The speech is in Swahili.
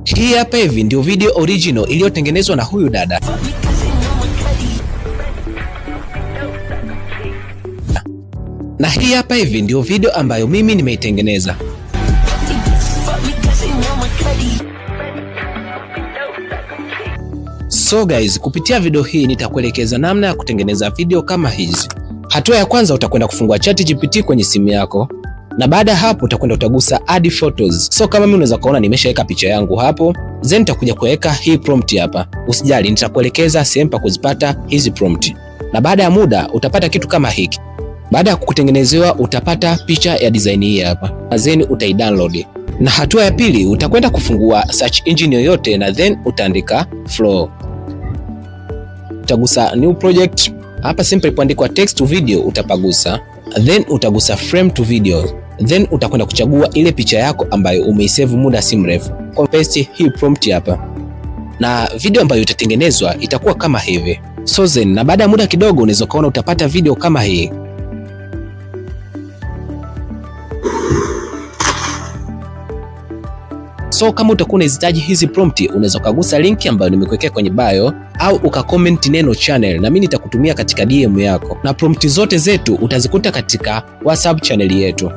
Hii hapa hivi ndio video original iliyotengenezwa na huyu dada. Na hii hapa hivi ndio video ambayo mimi nimeitengeneza. So guys, kupitia video hii nitakuelekeza namna ya kutengeneza video kama hizi. Hatua ya kwanza utakwenda kufungua ChatGPT kwenye simu yako. Na baada hapo utakwenda utagusa add photos. So kama mimi unaweza kuona nimeshaweka picha yangu hapo. Then nitakuja kuweka hii prompt hapa. Usijali, nitakuelekeza sehemu pa kuzipata hizi prompt. Na baada ya muda utapata kitu kama hiki. Baada ya kukutengenezewa utapata picha ya design hii hapa. Na then utaidownload. Na hatua ya pili utakwenda kufungua search engine yoyote na then utaandika Flow. Utagusa new project. Hapa simple kuandikwa text to video utapagusa. Then utagusa frame to video. Then utakwenda kuchagua ile picha yako ambayo umeisave muda si mrefu. Paste hii prompt hapa. Na video ambayo itatengenezwa itakuwa kama hivi. So then, na baada ya muda kidogo unaweza kuona utapata video kama hii. So kama utakuwa unahitaji hizi prompt unaweza kugusa link ambayo nimekuwekea kwenye bio au ukacomment neno channel na mimi nitakutumia katika DM yako. Na prompt zote zetu utazikuta katika WhatsApp channel yetu.